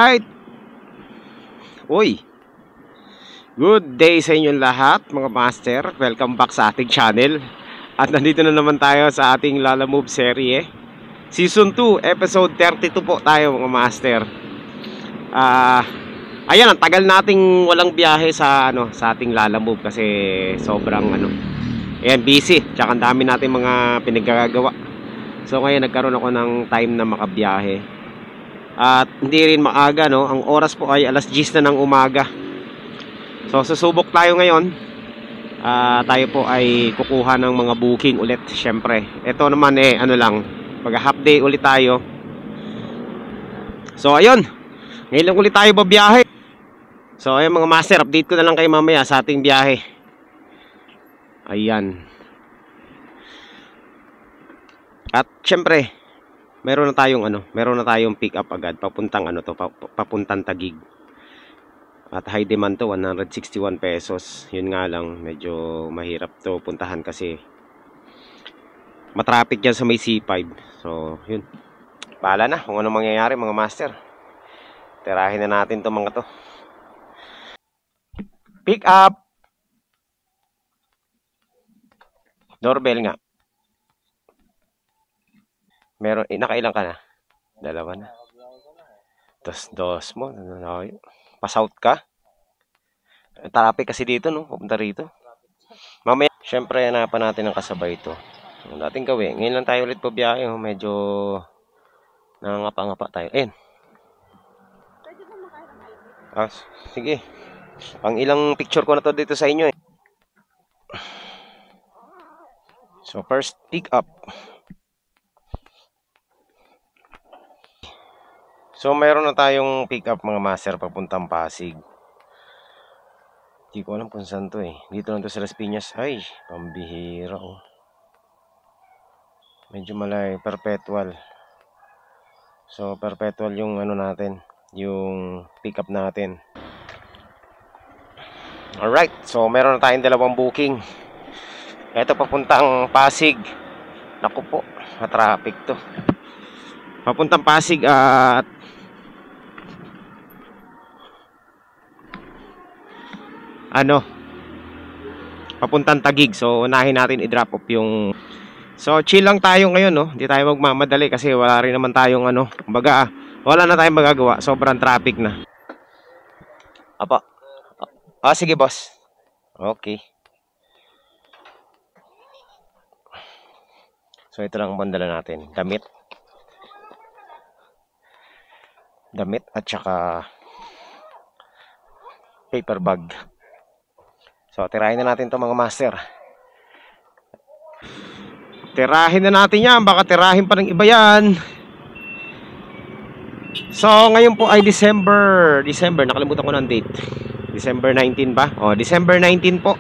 Right. Uy, good day sa inyong lahat mga master. Welcome back sa ating channel. At nandito na naman tayo sa ating Lalamove serye Season 2, episode 32 po tayo mga master. Ayan, ang tagal nating walang biyahe sa sa ating Lalamove kasi sobrang ayan, busy. Tsaka ang dami nating mga pinaggagawa. So ngayon nagkaroon ako ng time na makabiyahe. At hindi rin maaga, no? Ang oras po ay alas 10 na ng umaga. So susubok tayo ngayon. Tayo po ay kukuha ng mga booking ulit. Syempre, ito naman lang, pag half day ulit tayo. So ayun, ngayon lang ulit tayo babiyahe. So ayun mga master, update ko na lang kayo mamaya sa ating biyahe. Ayan. At syempre, meron na tayong pick up agad papuntang papuntang Taguig. At high demand to, 161 pesos. Yun nga lang, medyo mahirap to puntahan kasi matraffic dyan sa may C5. So, yun. Bahala na kung ano mangyayari mga master. Tirahin na natin to mga to. Pick up. Doorbell nga. Meron, nakailang ka na? Dalawa na. Dos mo. Pasout ka? Traffic kasi dito, no? Pupunta rito. Mamaya, syempre, hanapan natin ang kasabay ito. Ang dating gawin. Ngayon lang tayo ulit pabiyahe. Medyo nangangapa-ngapa tayo. Ayun. Sige. Pang ilang picture ko na to dito sa inyo eh. So, first pick up. So, mayroon na tayong pick up mga master papuntang Pasig. Hindi ko alam kung saan to eh. Dito lang to sa Las Piñas. Ay, pambihira oh. Medyo malay, perpetual. So, perpetual yung natin. Yung pick up natin. Alright, so meron na tayong dalawang booking. Ito papuntang Pasig. Naku po, na-traffic to. Papuntang Pasig at papuntang Taguig. So unahin natin i-drop off yung. So chill lang tayo ngayon, no. Hindi tayo magmamadali kasi wala rin naman tayong kumbaga, wala na tayong magagawa. Sobrang traffic na. Apa. Sige boss. Okay. So ito lang ang bandala natin. Damit at saka paper bag. So, tirahin na natin to mga master. Tirahin na natin yan. Baka tirahin pa ng iba yan. So, ngayon po ay December. Nakalimutan ko ng date. December 19 ba? December 19 po.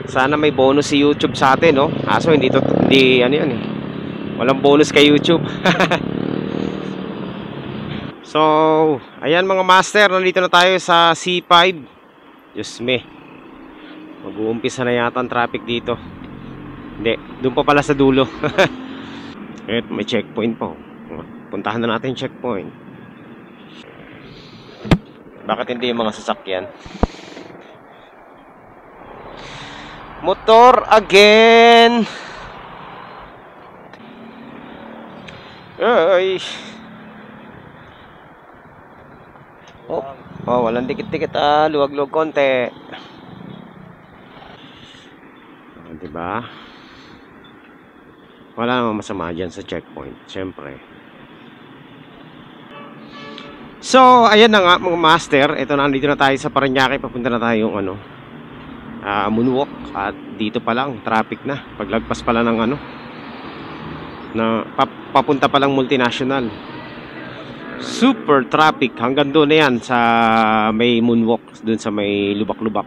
Sana may bonus si YouTube sa atin, no? Kaso hindi yan eh. Walang bonus kay YouTube. So, ayan mga master. Nandito na tayo sa C5. Diyos me. Mag-uumpisa na yata ang traffic dito. Hindi, doon pa pala sa dulo. At may checkpoint po. Puntahan na natin checkpoint. Bakit hindi yung mga sasakyan? Motor again. Ay. Walang dikit-dikit luwag-luwag konti. Diba? Wala namang masama dyan sa checkpoint, syempre. So, ayan na nga mga master. Ito na, andito na tayo sa Parañaque. Papunta na tayo yung moonwalk. At dito pa lang, traffic na. Paglagpas pala ng papunta pa lang multinational. Super traffic. Hanggang doon na yan sa may moonwalk. Doon sa may lubak-lubak.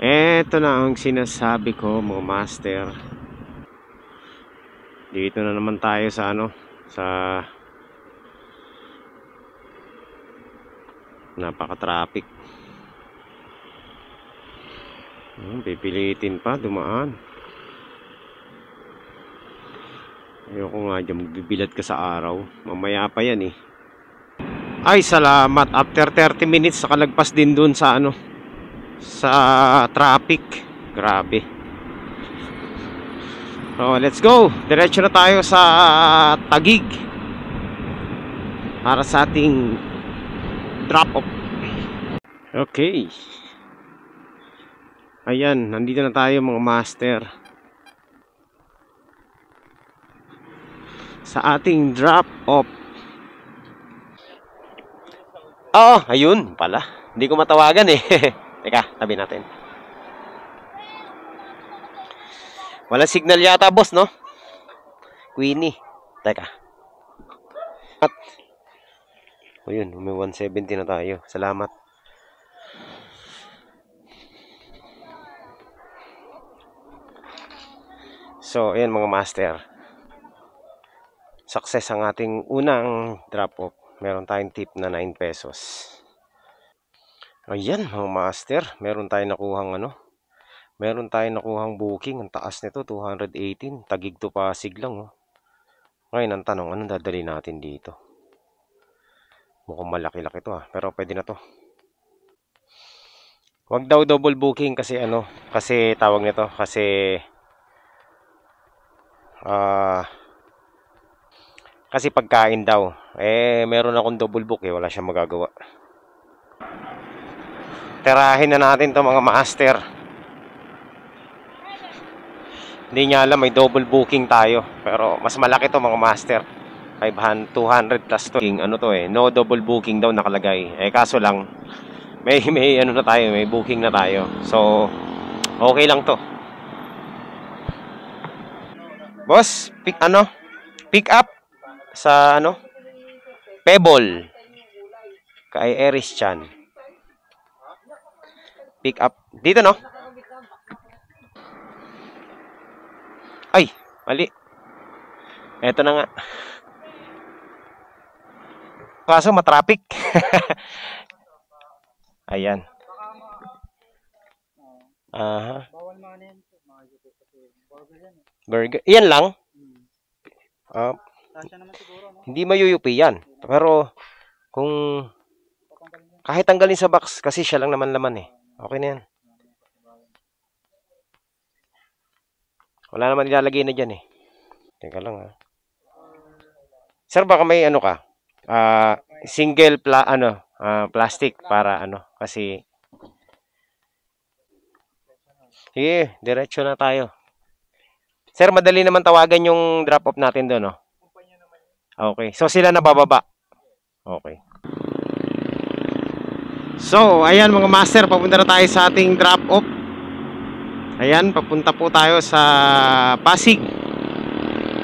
Ito na ang sinasabi ko mga master. Dito na naman tayo sa sa napaka-traffic. Pipilitin pa dumaan. Ayoko nga dyan, magbibilad ka sa araw. Mamaya pa yan eh. Ay, salamat. After 30 minutes, nakalagpas din dun sa ano, sa traffic. Grabe. So, let's go. Diretso na tayo sa Taguig para sa ating drop off. Okay. Ayan, nandito na tayo mga master sa ating drop off. Oo, ayun pala. Hindi ko matawagan eh. Teka, tabi natin. Wala signal yata, boss, no? Queenie. Teka. O yun, may 170 na tayo. Salamat. So, ayan mga master. Success ang ating unang drop-off. Meron tayong tip na 9 pesos. Ayan mga master. Meron tayong nakuhang ano. Meron tayong nakuhang booking. Ang taas nito, 218. Taguig to Pasig lang. Oh. Ngayon ang tanong, anong dadali natin dito? Mukhang malaki-laki to pero pwede na to. Wag daw double booking kasi ano. Kasi tawag nito. Kasi pagkain daw. Meron akong double book wala siyang magagawa. Tirahin na natin to mga master. Hindi niya alam may double booking tayo. Pero mas malaki to mga master. 200 plus to. Ano to no double booking daw nakalagay. Kaso lang may ano na tayo, may booking na tayo. So okay lang to. Boss, pick up sa ano? Pebble. Kay Eris Chan. Pick up. Dito no? Ay, mali. Eto na nga. Kaso matraffic. Ayan. Aha. Burger. Iyan lang? Hindi mayuyupi yan. Pero kung kahit tanggalin sa box kasi siya lang naman laman okay na yan. Wala naman ilalagay na dyan Teka lang Sir, baka may ano ka? Single plastic para kasi sige, diretso na tayo. Sir, madali naman tawagan yung drop off natin doon Okay. So sila na bababa. Okay. So, ayan mga master, papunta na tayo sa ating drop off. Ayan, papunta po tayo sa Pasig.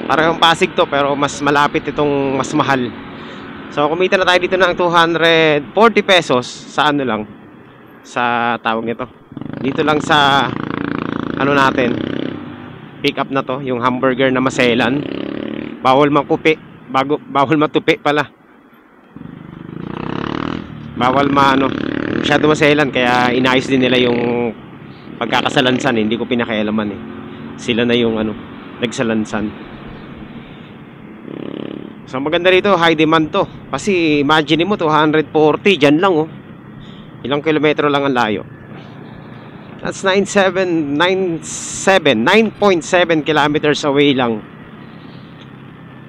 Parang Pasig to, pero mas malapit itong mas mahal. So, kumita na tayo dito ng 240 pesos sa ano lang. Sa tawag nito. Dito lang sa ano natin. Pick up na to, yung hamburger na maselan. Bawal makupi, bawal matupi pala. Bawal masyado maselan, kaya inayos din nila yung pagkakasalansan hindi ko pinakialaman Sila na yung nagsalansan. So maganda rito, high demand to. Kasi imagine mo 240 dyan lang Ilang kilometro lang ang layo. That's 9.7 kilometers away lang.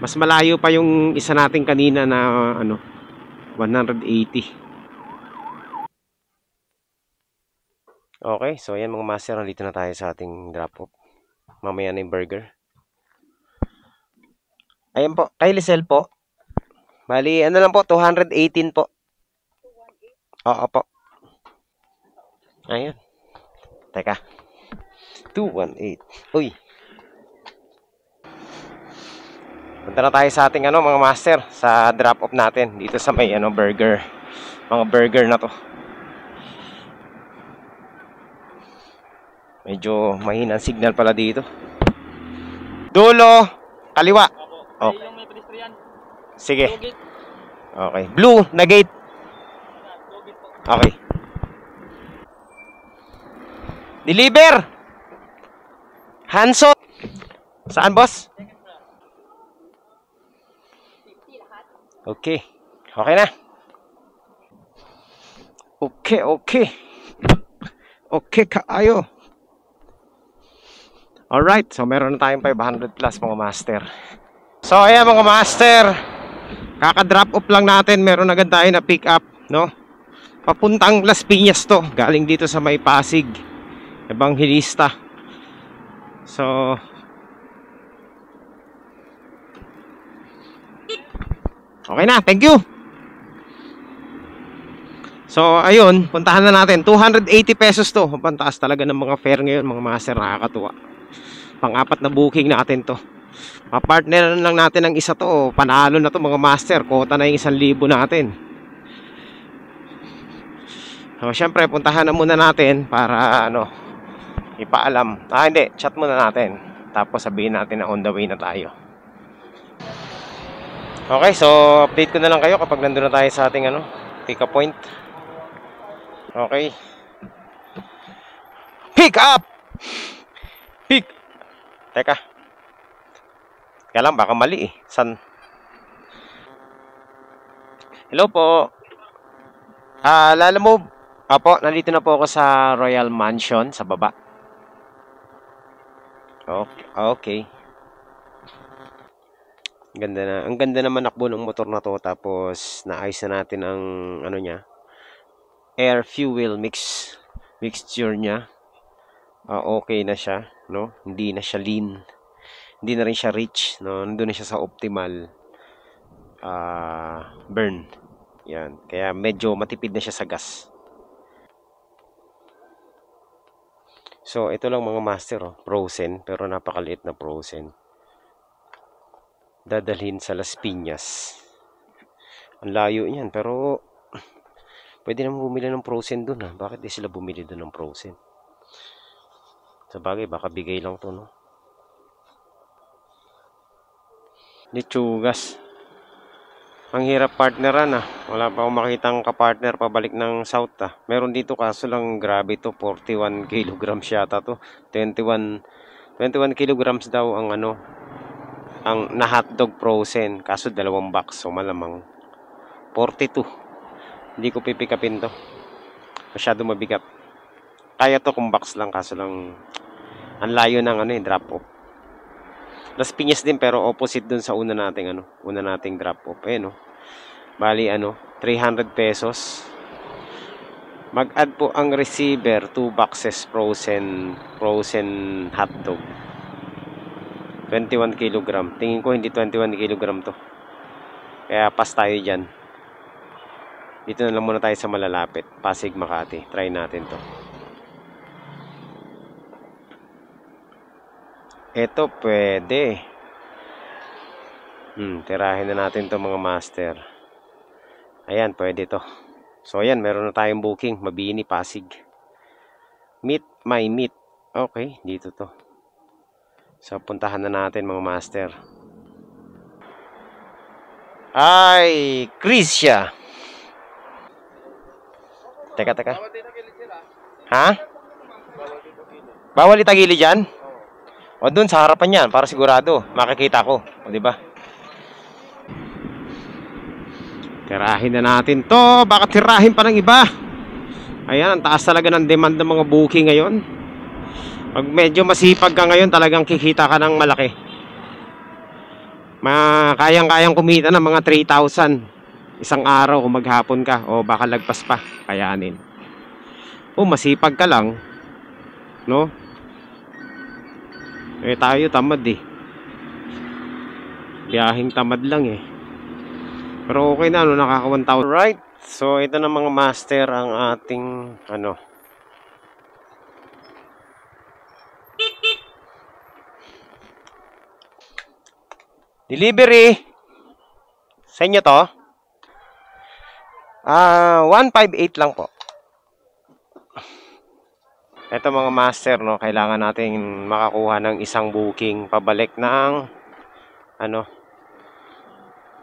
Mas malayo pa yung isa natin kanina na 180. Okay, so ayan mga master, nandito na tayo sa ating drop-off. Mamaya na yung burger. Ayan po, kay Lisel po. Bali, lang po, 218 po. Oo po. Ayan. Teka. 218. Uy. Punta na tayo sa ating mga master, sa drop-off natin. Dito sa may burger. Mga burger na to. Medyo mahina ang signal pala dito. Dulo, kaliwa. Okay. Sige. Okay. Blue na gate. Okay. Deliver. Hanso. Saan, boss? Okay. Okay na. Okay, okay. Okay kaayo. Alright, so meron na tayong 500 plus mga master. So ayan mga master, kaka-drop off lang natin. Meron agad tayo na pick up, no? Papuntang Las Piñas to. Galing dito sa may Pasig, Evangelista. So okay na, thank you. So ayun, puntahan na natin. 280 pesos to. Pantaas talaga ng mga fare ngayon mga master, nakakatuwa. Pang-apat na booking natin to. Ma-partner lang natin ng isa to. Panalo na to mga master. Kota na yung 1,000 natin. So syempre puntahan na muna natin para ipaalam. Hindi, chat muna natin. Tapos sabihin natin na on the way na tayo. Okay, so update ko na lang kayo kapag nandun na tayo sa ating pick up point. Okay. Pick up! Teka. Kaya lang, baka mali eh. San? Hello po. Lalamove. Apo, nandito na po ako sa Royal Mansion sa baba. Okay. Ganda na. Ang ganda naman nakbo ng motor na to. Tapos naayos na natin ang niya. Air fuel mixture niya. Okay na siya, no? Hindi na siya lean. Hindi na rin siya rich, no? Nandun na siya sa optimal burn. Yan. Kaya medyo matipid na siya sa gas. So, ito lang mga master, frozen, pero napakaliit na frozen. Dadalhin sa Las Piñas. Ang layo niyan, pero pwede naman bumili ng frozen dun, ha? Bakit di sila bumili dun ng frozen? Sa bagay, baka bigay lang to, no? Lechugas. Ang hirap partneran, Wala pa akong makitang kapartner pabalik ng south, Meron dito kaso lang grabe to. 41 kilograms yata to. 21 kilograms daw ang ang na hotdog frozen. Kaso 2 box. So malamang 42. Hindi ko pipikapin to. Masyado mabigat. Kaya to kung box lang. Kaso lang ang layo ng drop off. Las Piñas din pero opposite dun sa una nating drop off. Bali 300 pesos. Mag-add po ang receiver 2 boxes frozen hotdog. 21 kilogram. Tingin ko hindi 21 kilogram to. Kaya pass tayo dyan. Dito na lang muna tayo sa malalapit. Pasig, Makati. Try natin to. Ito pwede. Tirahin na natin to mga master. Ayan, pwede to. So ayan, meron na tayong booking. Mabini, Pasig. Meet my meet. Okay, dito to. So puntahan na natin mga master. Ay, Krisya. Teka. Ha? Bawal itagili dyan? O dun sa harapan yan, para sigurado makikita ko, o di ba? Tirahin na natin to, baka tirahin pa ng iba. Ayan, ang taas talaga ng demand ng mga booking ngayon. Pag medyo masipag ka ngayon, talagang kikita ka ng malaki. Kayang-kayang kumita ng mga 3,000 isang araw kung maghapon ka, o baka lagpas pa, kayanin. O masipag ka lang, no? Tayo tamad biyahing tamad lang pero okay na nakaka 1,000. Right, so ito na mga master ang ating delivery sa inyo to. 158 lang po. Ito mga master, kailangan natin makakuha ng isang booking pabalik ng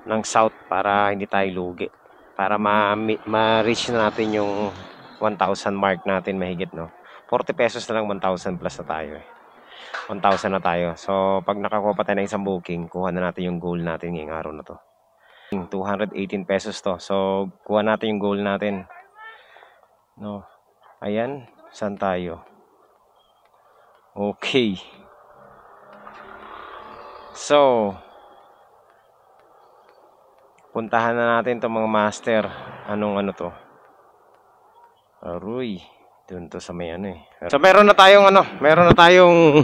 ng south para hindi tayo lugi. Para ma-reach na natin yung 1,000 mark natin mahigit, 40 pesos na lang, 1,000 plus na tayo 1,000 na tayo. So pag nakakuha pa tayo ng isang booking, kuha na natin yung goal natin ngayong araw na to. 218 pesos to. So, kuha natin yung goal natin. No. Ayan. Saan tayo? Okay. So, puntahan na natin itong mga master. Anong ano to? Aruy. Doon to sa may ano eh. So, meron na tayong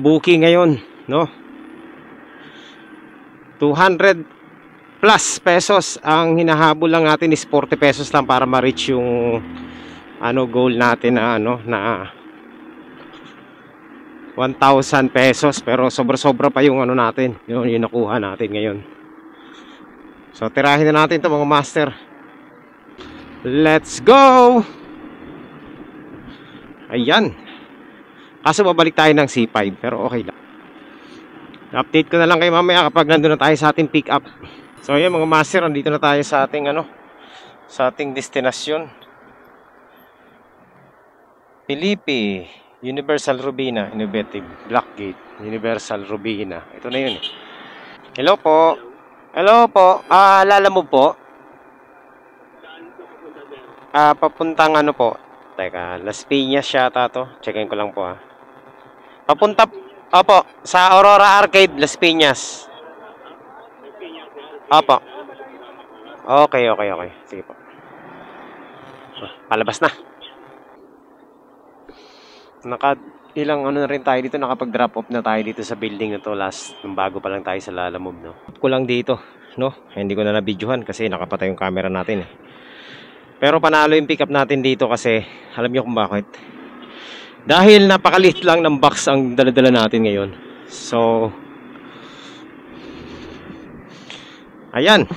booking ngayon, no? 200 plus pesos. Ang hinahabol lang natin is 40 pesos lang para ma-reach yung goal natin na na 1,000 pesos. Pero sobra-sobra pa yung natin, yung nakuha natin ngayon. So, tirahin na natin 'to mga master. Let's go! Ayan. Kaso babalik tayo ng C5, pero okay lang. Update ko na lang kayo mamaya kapag nandun na tayo sa ating pick up. So ayan mga master, andito na tayo sa ating sa ating destinasyon. Pilipi Universal Robina Innovative Blackgate Universal Robina. Ito na yun eh. Hello po. Hello po. Lalamove po. Papuntang po. Teka, Las Piñas yata to. Checkin ko lang po Papunta, opo, sa Aurora Arcade, Las Piñas. Opo. Okay. Sige po. Palabas na. Ilang na rin tayo dito, nakapag-drop off na tayo dito sa building na to nung bago pa lang tayo sa Lalamove, no. Ko lang dito, no. Hindi ko na na-videohan kasi nakapatay yung camera natin eh. Pero panalo yung pick up natin dito kasi alam niyo kung bakit. Dahil napakaliit lang ng box ang dala-dala natin ngayon. So ayan.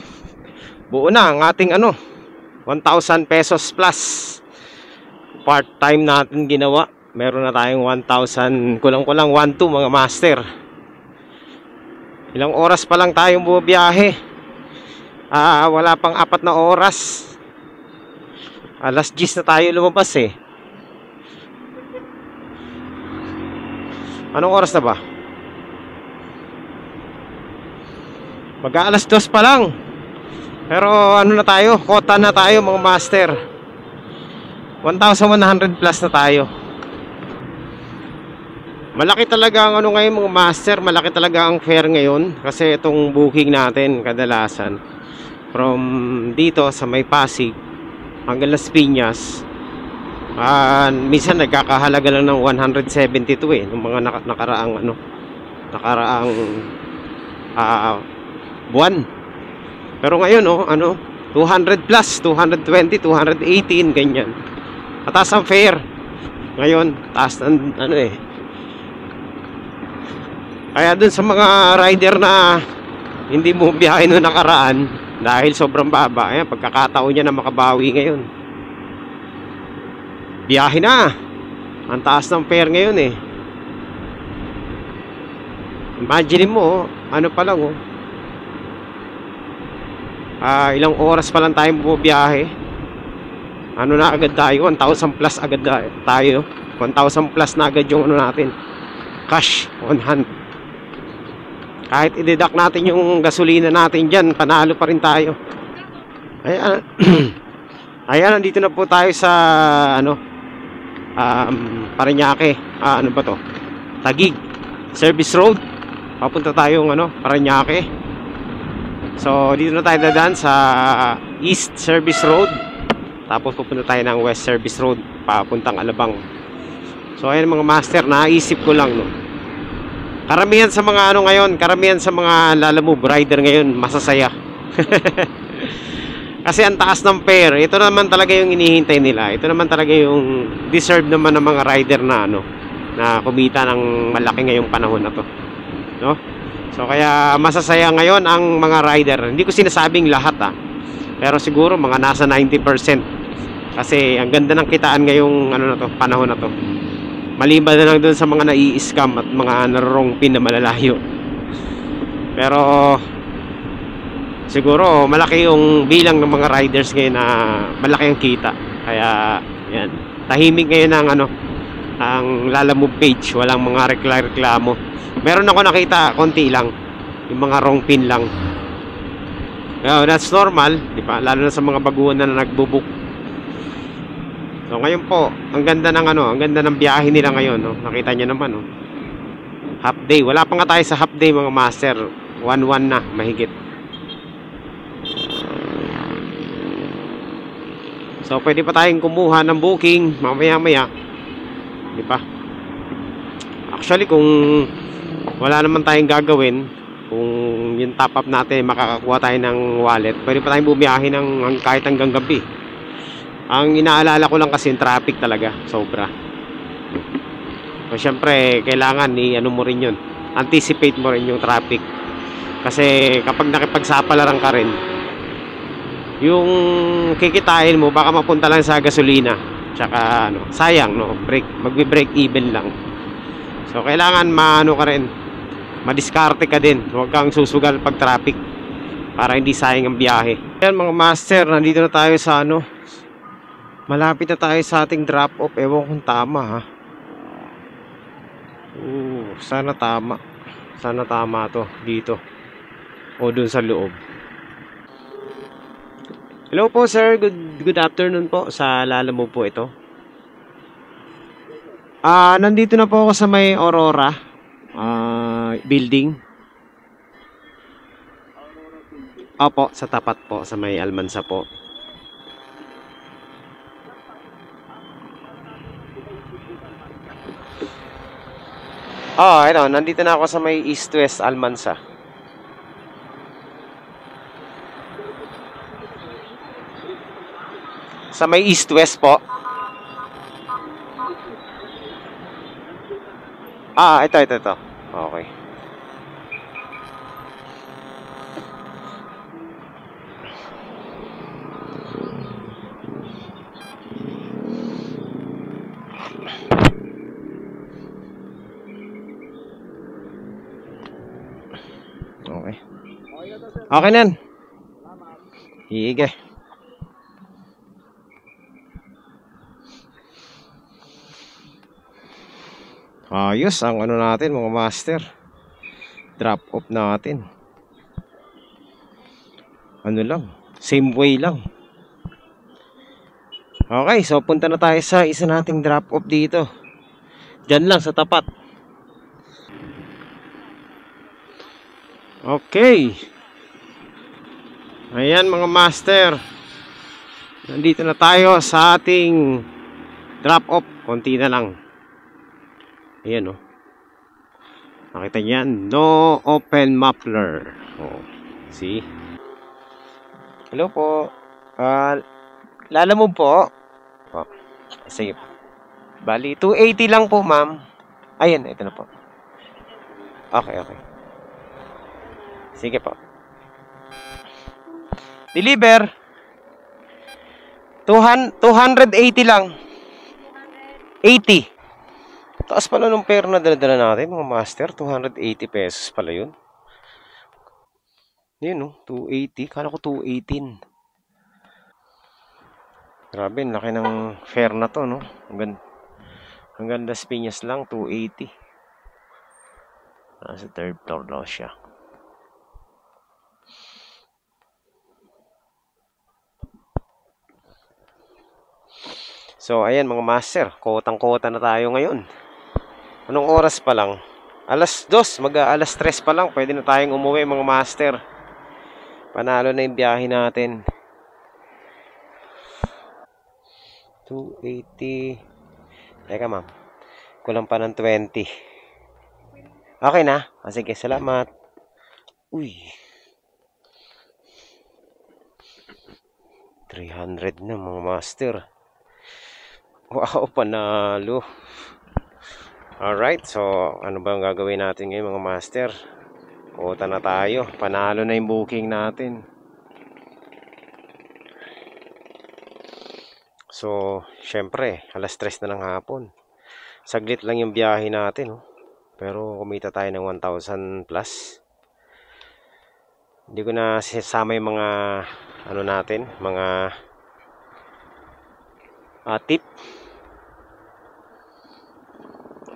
Buo na ang ating 1,000 pesos plus. Part-time natin ginawa. Meron na tayong 1,000, kulang-kulang 1,2 mga master. Ilang oras pa lang tayong bumiyahe. Wala pang 4 na oras. Alas 10 na tayo lumabas eh. Anong oras na ba? Mag-aalas 2 pa lang. Pero na tayo, kota na tayo mga master. 1,100 plus na tayo. Malaki talaga ang ngayon mga master. Malaki talaga ang fare ngayon. Kasi itong booking natin kadalasan from dito sa may Pasig hanggang Las Piñas, minsan nagkakahalaga lang ng 172 ng mga nakaraang buwan. Pero ngayon 200 plus, 220, 218 ganyan. Mataas ang fare ngayon, taas ng Kaya dun sa mga rider na hindi mo biyahe noong nakaraan dahil sobrang baba, ayan, pagkakataon niya na makabawi ngayon. Biyahe na. Ang taas ng fare ngayon eh. Imagine mo, pa lang ilang oras pa lang tayong bumiyahe. Na agad tayo, 1,000 plus agad tayo. 1,000 plus na agad yung natin. Cash on hand. Kahit i-deduct natin yung gasolina natin dyan, panalo pa rin tayo. Ayan. Ayan, nandito na po tayo sa Parañaque. Ano ba to? Taguig Service Road. Papunta tayong Parañaque. So dito na tayo dadaan sa East Service Road. Tapos pupunta tayo ng West Service Road papuntang Alabang. So ayan mga master, naisip ko lang karamihan sa mga ngayon, karamihan sa mga Lalamove rider ngayon masasaya. Kasi ang taas ng fare. Ito naman talaga yung inihintay nila. Ito naman talaga yung deserve naman ng mga rider na na kumita ng malaki ngayong panahon na to, no? So kaya masasaya ngayon ang mga rider. Hindi ko sinasabing lahat pero siguro mga nasa 90%. Kasi ang ganda ng kitaan ngayong panahon na to. Maliban na lang dun sa mga nai-scam at mga narorongpin na malalayo. Pero siguro malaki yung bilang ng mga riders ngayon na malaki ang kita. Kaya yan, tahimik ngayon ang Lalamove page. Walang mga reklamo. Meron ako nakita konti lang, yung mga wrong pin lang. Yeah, that's normal, di ba? Lalo na sa mga baguhan na nagbo-book. So ngayon po, ang ganda ng ang ganda ng biyahe nila ngayon, no? Nakita niyo naman, no? Half day. Wala pa nga tayo sa half day, mga master. 1-1 na, mahigit. So pwede pa tayong kumuha ng booking mamaya-maya. Di ba? Actually, kung wala naman tayong gagawin, kung yung top up natin makakakuha tayo ng wallet, pwede pa tayong bumiyahe ng kahit hanggang gabi. Ang inaalala ko lang kasi yung traffic talaga, sobra. So syempre, kailangan ano mo rin yun, anticipate mo rin yung traffic. Kasi kapag nakipagsapalaran ka rin, yung kikitain mo baka mapunta lang sa gasolina. Tsaka sayang, no, magbe-break even lang. So kailangan ka rin, madiskarte ka din. Huwag kang susugal pag traffic para hindi sayang ang biyahe. Ayan mga master, nandito na tayo sa malapit na tayo sa ating drop off. Ewan kung tama ha. Sana tama. Sana tama to dito o dun sa loob. Hello po sir, good afternoon po. Sa Lalamove po ito. Nandito na po ako sa may Aurora building. Opo, sa tapat po, sa may Almansa po. Nandito na ako sa may East-West Almansa. Sa may East-West po. Ito. Okay. Okay nan. Sige. Ayos ang natin mga master. Drop off natin. Lang, same way lang. Okay, so punta na tayo sa isa nating drop off dito. Diyan lang sa tapat. Okay. Ayan mga master, nandito na tayo sa ating drop off. Konti na lang. Ayan nakita niyan, no open muffler. See? Hello po. Lalamove po. Sige po. Bali 280 lang po ma'am. Ayan, ito na po. Okay. Sige po. Deliver. 280 lang. 80. Taas pala nung pera na dala-dala natin mga master. 280 pesos pala yun. Yun 280. Kala ko 218. Grabe, laki ng fare na to, no? Ang ganda Piñas lang, 280. Nasa third floor daw siya. So, ayan mga master, kotang-kota na tayo ngayon. Anong oras pa lang? Alas 2, alas 3 pa lang, pwede na tayong umuwi mga master. Panalo na yung biyahe natin. 280. Teka ma'am, kulang pa ng 20. Okay na? Sige, salamat. Uy, 300 na mga master. Wow, panalo. Alright, so ano ba ang gagawin natin ngayon mga master? Kota na tayo. Panalo na yung booking natin. So, syempre, alas 3 na ng hapon. Saglit lang yung biyahe natin, pero kumita tayo ng 1,000 plus. Hindi ko na sasama yung mga natin, mga tip.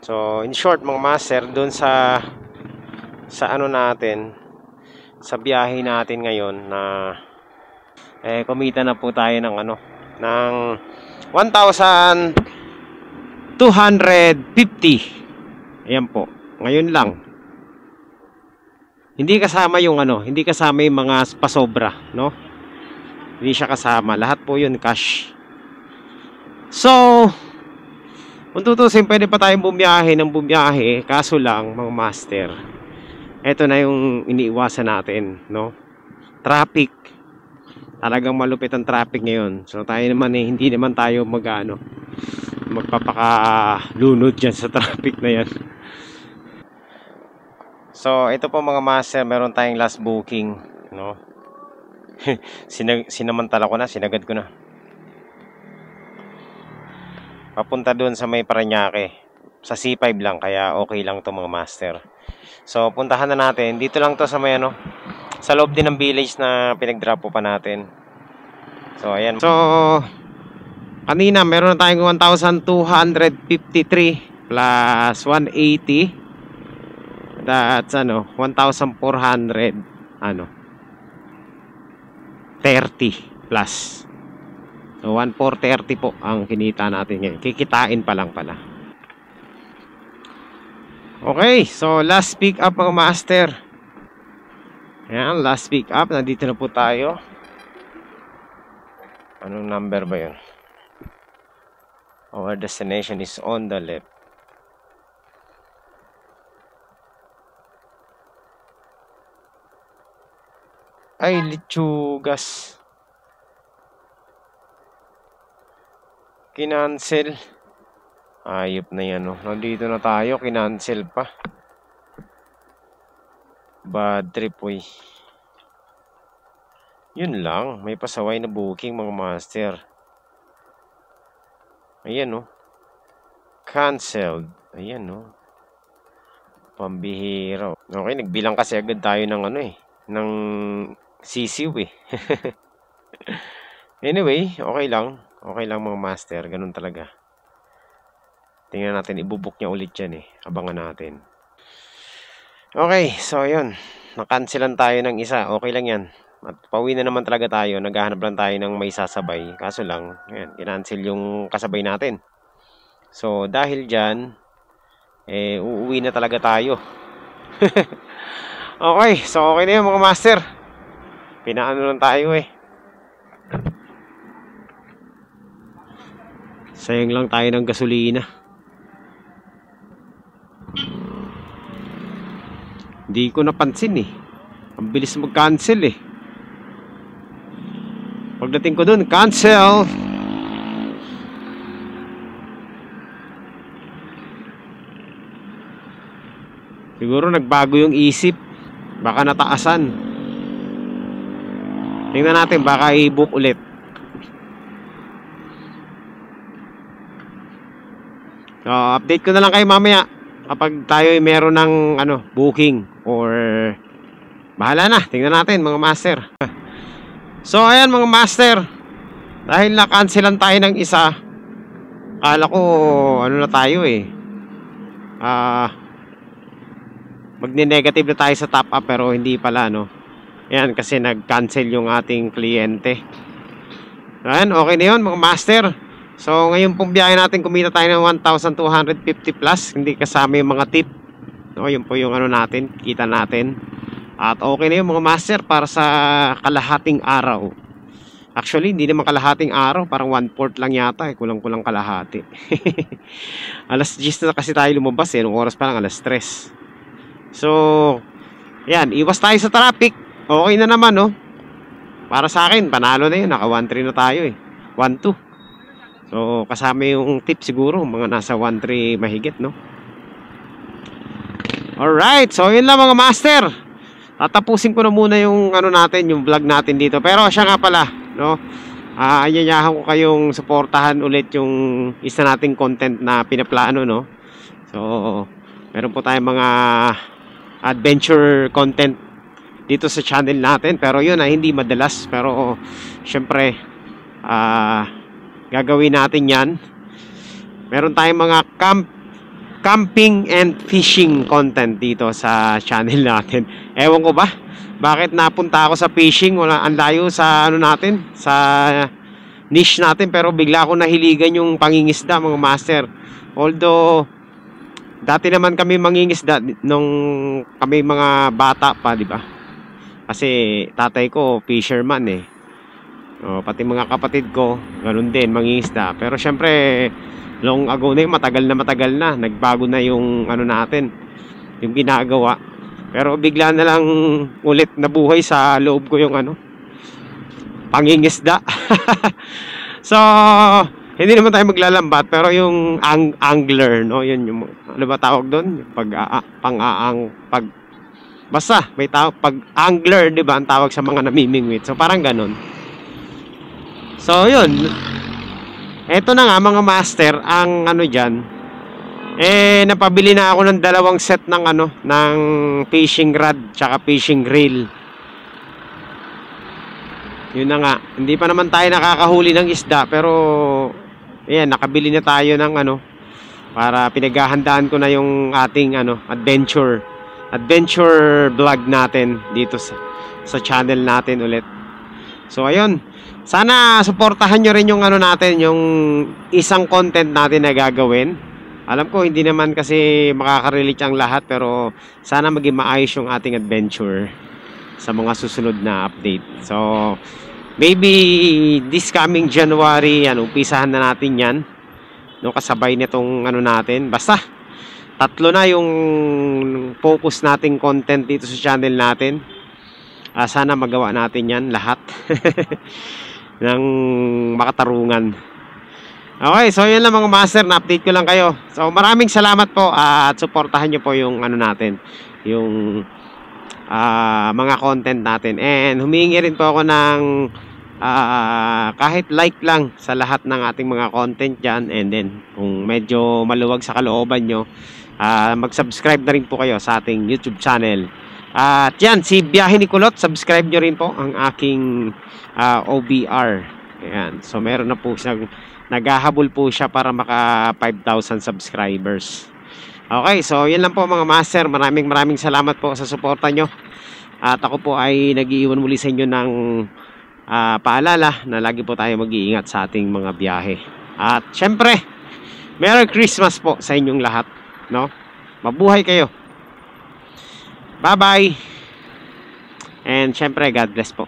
So, in short mga master, doon sa natin, sa biyahe natin ngayon na kumita na po tayo ng ng 1,250. Ayan po. Ngayon lang. Hindi kasama yung hindi kasama yung mga pasobra, no? Hindi siya kasama. Lahat po yun cash. So, kung tutusin, pwede pa tayong bumiyahe ng bumiyahe. Kaso lang, mga master, eto na yung iniiwasan natin, no? Traffic. Talagang malupit ang traffic ngayon. So, tayo naman hindi naman tayo magpapakalunod dyan sa traffic na yan. So, ito po mga master, meron tayong last booking, no? Sinamantala ko na, sinagad ko na. Papunta doon sa may Parañaque. Sa C5 lang, kaya okay lang to mga master. So, puntahan na natin. Dito lang to sa may sa loob din ng village na pinag-drop po pa natin. So, ayan. So, kanina meron na tayong 1,253 plus 180. That's 1,400 30 plus. So 1,430 po ang kinita natin ngayon. Kikitain pa lang pala. Okay, so last pick up mga master. Ayan, last pick up. Nandito na po tayo. Anong number ba yun? Our destination is on the left. Ay, Lechugas. Kinancel. Ayop na yan, Nandito na tayo, kinancel pa. Bad trip, uy. Yun lang, may pasaway na booking mga master. Ayan, canceled. Ayan, pambihira. Okay, nagbilang kasi agad tayo ng ng sisiw Anyway, okay lang. Okay lang mga master. Ganun talaga. Tingnan natin. Ibubuk niya ulit yan Abangan natin. Okay. So, yun. Nakansilan tayo ng isa. Okay lang yan. At pauwi na naman talaga tayo. Naghahanap lang tayo ng may sasabay. Kaso lang, yan. Kinancel yung kasabay natin. So, dahil dyan, uuwi na talaga tayo. Okay. So, okay na yun mga master. Pinaano lang tayo Sayang lang tayo ng gasolina. Hindi ko napansin Ang bilis mag-cancel Pagdating ko dun, cancel. Siguro nagbago yung isip. Baka nataasan. Tingnan natin, baka i-book ulit. So, update ko na lang kayo mamaya kapag tayo ay meron ng booking or bahala na. Tingnan natin mga master. So, ayan mga master. Dahil na-cancelan tayo ng isa, kala ko na tayo magne-negative na tayo sa top up pero hindi pala Ayan, kasi nag-cancel yung ating kliyente. Ayan, okay na yun mga master. So, ngayon pong biyahe natin, kumita tayo ng 1,250 plus. Hindi kasama yung mga tip. Yun po yung natin, kita natin. At okay na yun mga master para sa kalahating araw. Actually, hindi naman kalahating araw. Parang 1/4 lang yata. Kulang-kulang kalahati. Alas 10 na kasi tayo lumabas Nung oras pa lang, alas 3. So, yan. Iwas tayo sa traffic. Okay na naman, Para sa akin, panalo na yun. Naka 1-3 na tayo 1-2. So, kasama yung tip siguro. Mga nasa 1-3 mahigit, Alright. So, yun lang mga master. Tatapusin ko na muna yung natin, yung vlog natin dito. Pero siya nga pala, anyayahan ko kayong suportahan ulit yung isa nating content na pinaplano, So, meron po tayong mga adventure content dito sa channel natin. Pero yun hindi madalas. Pero, syempre, gagawin natin yan. Meron tayong mga camping and fishing content dito sa channel natin. Ewan ko ba bakit napunta ako sa fishing. Wala, ang layo sa ano natin, sa niche natin, pero bigla ako nahiligan yung pangingisda, mga master. Although dati naman kami mangingisda nung kami mga bata pa, di ba? Kasi tatay ko fisherman eh. O, pati mga kapatid ko ganun din, mangingisda. Pero syempre long ago na yun, matagal na, nagbago na yung ano natin, yung ginagawa. Pero bigla na lang ulit nabuhay sa loob ko yung ano, pangingisda. So hindi naman tayo maglalambat, pero yung angler, no, yun yung ano ba tawag doon, pag basta may tawag pag angler, di ba, ang tawag sa mga namimingwit. So parang ganun. So yun, eto na nga mga master, ang ano diyan, napabili na ako ng 2 set ng ano, ng fishing rod tsaka fishing reel. Yun na nga, hindi pa naman tayo nakakahuli ng isda, pero ayan, nakabili na tayo ng ano, para pinaghahandaan ko na yung ating ano, adventure vlog natin dito sa channel natin ulit. So ayun, sana suportahan nyo rin yung ano natin, yung isang content natin na gagawin. Alam ko hindi naman kasi makaka-relate ang lahat, pero sana maging maayos yung ating adventure sa mga susunod na update. So maybe this coming January, ano, umpisahan na natin yan, no, kasabay nitong ano natin. Basta 3 na yung focus nating content dito sa channel natin. Sana magawa natin yan lahat ng makatarungan. Okay, so yun lang mga master, na-update ko lang kayo. So maraming salamat po, at suportahan nyo po yung ano natin, yung mga content natin. And humingi rin po ako ng kahit like lang sa lahat ng ating mga content dyan. And then kung medyo maluwag sa kalooban nyo, mag-subscribe na rin po kayo sa ating YouTube channel. At yan, si Biyahe ni Kulot, subscribe nyo rin po ang aking OBR. Ayan, so meron na po siyang, naghahabol po siya para maka 5,000 subscribers. Okay, so yun lang po mga master. Maraming salamat po sa suporta nyo. At ako po ay nag-iiwan muli sa inyo ng paalala na lagi po tayo mag-iingat sa ating mga biyahe. At syempre, Merry Christmas po sa inyong lahat, no? Mabuhay kayo. Bye-bye. And syempre, God bless po.